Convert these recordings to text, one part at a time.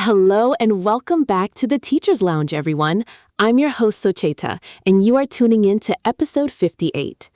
Hello and welcome back to the Teacher's Lounge, everyone. I'm your host, Socheta, and you are tuning in to episode 58.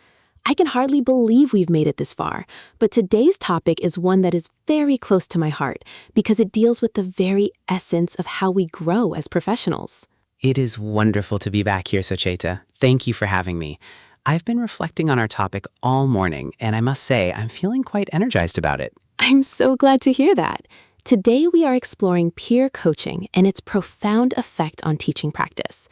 I can hardly believe we've made it this far, but today's topic is one that is very close to my heart because it deals with the very essence of how we grow as professionals. It is wonderful to be back here, Socheta. Thank you for having me. I've been reflecting on our topic all morning, and I must say I'm feeling quite energized about it. I'm so glad to hear that. Today we are exploring peer coaching and its profound effect on teaching practice.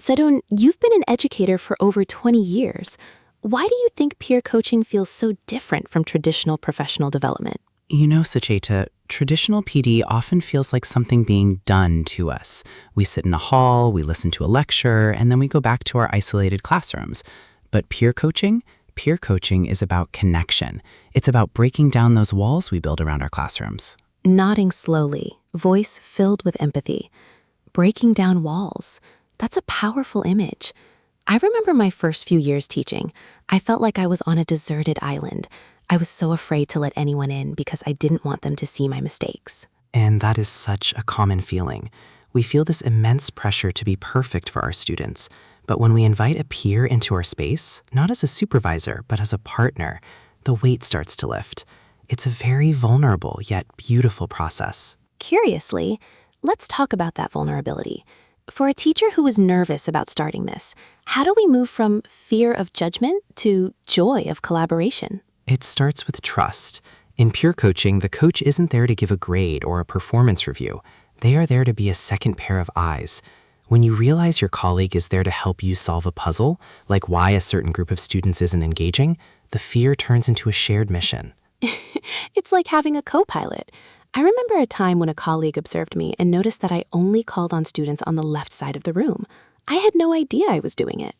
Sedun, you've been an educator for over 20 years. Why do you think peer coaching feels so different from traditional professional development? You know, Socheta, traditional PD often feels like something being done to us. We sit in a hall, we listen to a lecture, and then we go back to our isolated classrooms. But peer coaching is about connection. It's about breaking down those walls we build around our classrooms. Nodding slowly, voice filled with empathy. Breaking down walls. That's a powerful image. I remember my first few years teaching. I felt like I was on a deserted island. I was so afraid to let anyone in because I didn't want them to see my mistakes. And that is such a common feeling. We feel this immense pressure to be perfect for our students. But when we invite a peer into our space, not as a supervisor, but as a partner, the weight starts to lift. It's a very vulnerable yet beautiful process. Curiously, let's talk about that vulnerability. For a teacher who is nervous about starting this, how do we move from fear of judgment to joy of collaboration? It starts with trust. In peer coaching, the coach isn't there to give a grade or a performance review. They are there to be a second pair of eyes. When you realize your colleague is there to help you solve a puzzle, like why a certain group of students isn't engaging, the fear turns into a shared mission. It's like having a co-pilot. I remember a time when a colleague observed me and noticed that I only called on students on the left side of the room. I had no idea I was doing it.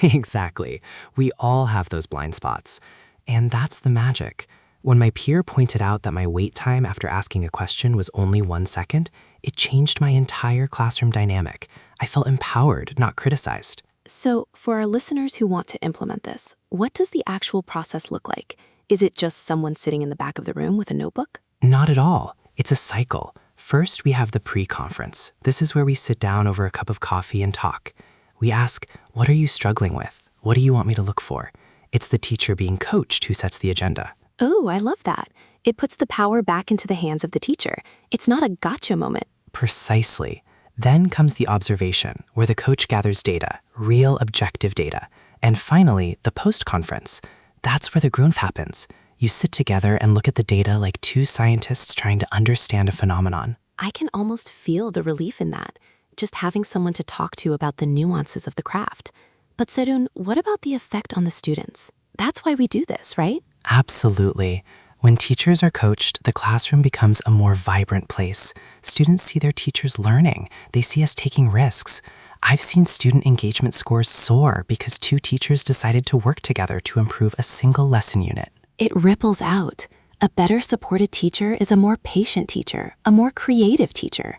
Exactly. We all have those blind spots. And that's the magic. When my peer pointed out that my wait time after asking a question was only 1 second, it changed my entire classroom dynamic. I felt empowered, not criticized. So, for our listeners who want to implement this, what does the actual process look like? Is it just someone sitting in the back of the room with a notebook? Not at all. It's a cycle. First, we have the pre-conference. This is where we sit down over a cup of coffee and talk. We ask, what are you struggling with? What do you want me to look for? It's the teacher being coached who sets the agenda. Oh, I love that. It puts the power back into the hands of the teacher. It's not a gotcha moment. Precisely. Then comes the observation, where the coach gathers data, real objective data. And finally, the post-conference. That's where the growth happens. You sit together and look at the data like two scientists trying to understand a phenomenon. I can almost feel the relief in that, just having someone to talk to about the nuances of the craft. But Sedun, what about the effect on the students? That's why we do this, right? Absolutely. When teachers are coached, the classroom becomes a more vibrant place. Students see their teachers learning. They see us taking risks. I've seen student engagement scores soar because two teachers decided to work together to improve a single lesson unit. It ripples out. A better supported teacher is a more patient teacher, a more creative teacher.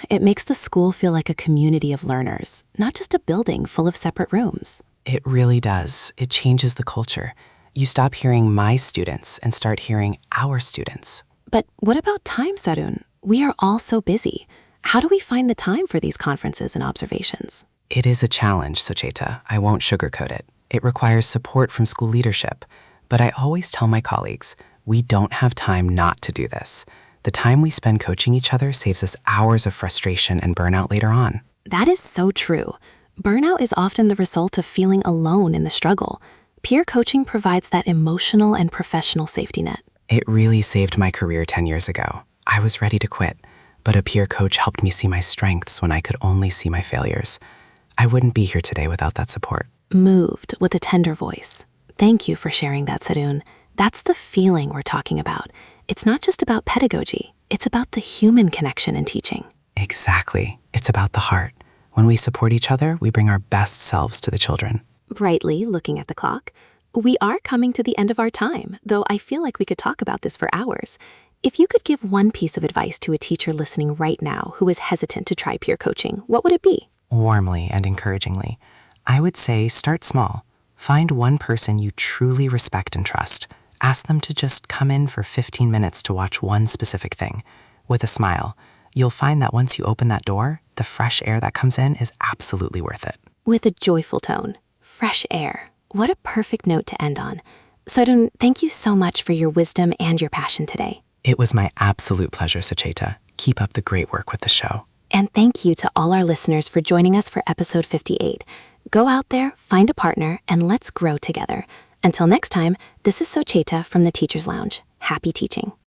It makes the school feel like a community of learners, not just a building full of separate rooms. It really does. It changes the culture. You stop hearing my students and start hearing our students. But what about time, Sarun? We are all so busy. How do we find the time for these conferences and observations? It is a challenge, Socheta. I won't sugarcoat it. It requires support from school leadership. But I always tell my colleagues, we don't have time not to do this. The time we spend coaching each other saves us hours of frustration and burnout later on. That is so true. Burnout is often the result of feeling alone in the struggle. Peer coaching provides that emotional and professional safety net. It really saved my career 10 years ago. I was ready to quit, but a peer coach helped me see my strengths when I could only see my failures. I wouldn't be here today without that support. Moved with a tender voice. Thank you for sharing that, Sarun. That's the feeling we're talking about. It's not just about pedagogy. It's about the human connection in teaching. Exactly. It's about the heart. When we support each other, we bring our best selves to the children. Brightly looking at the clock, we are coming to the end of our time, though I feel like we could talk about this for hours. If you could give one piece of advice to a teacher listening right now who is hesitant to try peer coaching, what would it be? Warmly and encouragingly, I would say start small. Find one person you truly respect and trust. Ask them to just come in for 15 minutes to watch one specific thing. With a smile, you'll find that once you open that door, the fresh air that comes in is absolutely worth it. With a joyful tone, fresh air. What a perfect note to end on. Sodun, thank you so much for your wisdom and your passion today. It was my absolute pleasure, Sucheta. Keep up the great work with the show. And thank you to all our listeners for joining us for episode 58. Go out there, find a partner, and let's grow together. Until next time, this is Sucheta from the Teacher's Lounge. Happy teaching.